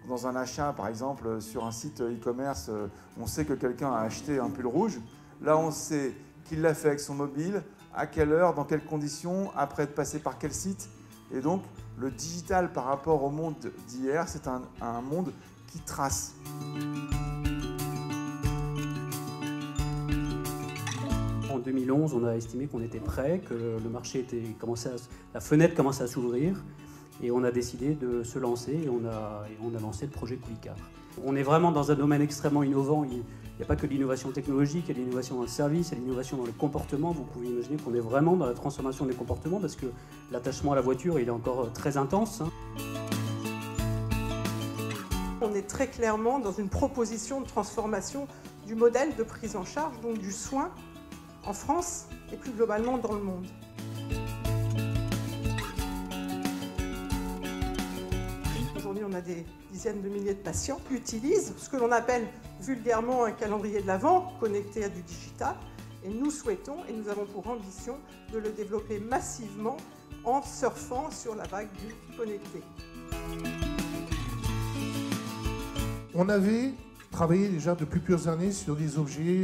dans un achat, par exemple, sur un site e-commerce, on sait que quelqu'un a acheté un pull rouge. Là, on sait qu'il l'a fait avec son mobile, à quelle heure, dans quelles conditions, après être passé par quel site. Et donc, le digital par rapport au monde d'hier, c'est un monde qui trace. En 2011, on a estimé qu'on était prêt, que le marché la fenêtre commençait à s'ouvrir. Et on a décidé de se lancer et on a lancé le projet Coulicar. On est vraiment dans un domaine extrêmement innovant. Il n'y a pas que l'innovation technologique, il y a l'innovation dans le service, il y a l'innovation dans le comportement. Vous pouvez imaginer qu'on est vraiment dans la transformation des comportements parce que l'attachement à la voiture, il est encore très intense. On est très clairement dans une proposition de transformation du modèle de prise en charge, donc du soin, en France et plus globalement dans le monde. Aujourd'hui, on a des dizaines de milliers de patients qui utilisent ce que l'on appelle vulgairement un calendrier de l'Avent connecté à du digital. Et nous souhaitons, et nous avons pour ambition, de le développer massivement en surfant sur la vague du connecté. On avait travaillé déjà depuis plusieurs années sur des objets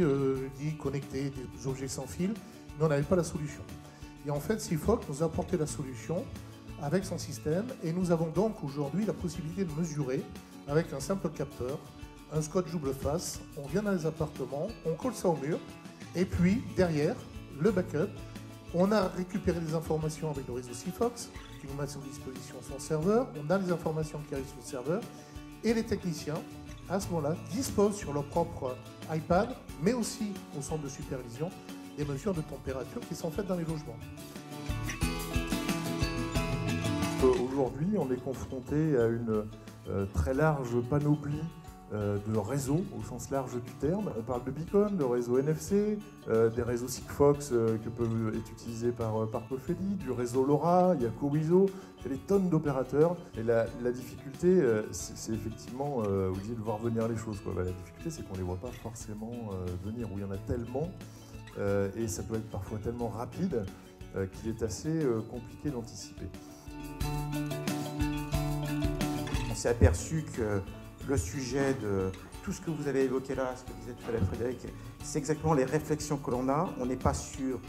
dits connectés, des objets sans fil, mais on n'avait pas la solution. Et en fait, Seafox nous a apporté la solution avec son système, et nous avons donc aujourd'hui la possibilité de mesurer avec un simple capteur, un scotch double face. On vient dans les appartements, on colle ça au mur, et puis derrière, le backup, on a récupéré des informations avec le réseau Seafox qui nous met sur disposition son serveur, on a les informations qui arrivent sur le serveur, et les techniciens, à ce moment-là, disposent sur leur propre iPad, mais aussi au centre de supervision, des mesures de température qui sont faites dans les logements. Aujourd'hui, on est confronté à une très large panoplie de réseaux au sens large du terme. On parle de beacon, de réseau NFC, des réseaux Sigfox que peuvent être utilisés par Cofeli, du réseau LoRa, il y a Cowiso, il y a des tonnes d'opérateurs. Et la difficulté, c'est effectivement, vous disiez, de voir venir les choses, quoi. La difficulté, c'est qu'on ne les voit pas forcément venir, où il y en a tellement, et ça peut être parfois tellement rapide qu'il est assez compliqué d'anticiper. On s'est aperçu que le sujet de tout ce que vous avez évoqué là, ce que disait tout à l'heure Frédéric, c'est exactement les réflexions que l'on a. On n'est pas sur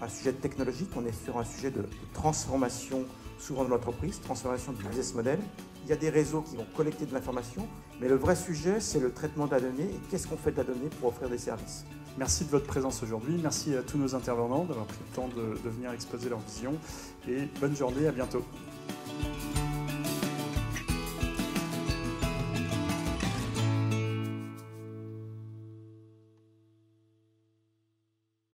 un sujet technologique, on est sur un sujet de transformation souvent de l'entreprise, transformation du business model. Il y a des réseaux qui vont collecter de l'information, mais le vrai sujet, c'est le traitement de la donnée et qu'est-ce qu'on fait de la donnée pour offrir des services. Merci de votre présence aujourd'hui, merci à tous nos intervenants d'avoir pris le temps de venir exposer leur vision et bonne journée, à bientôt.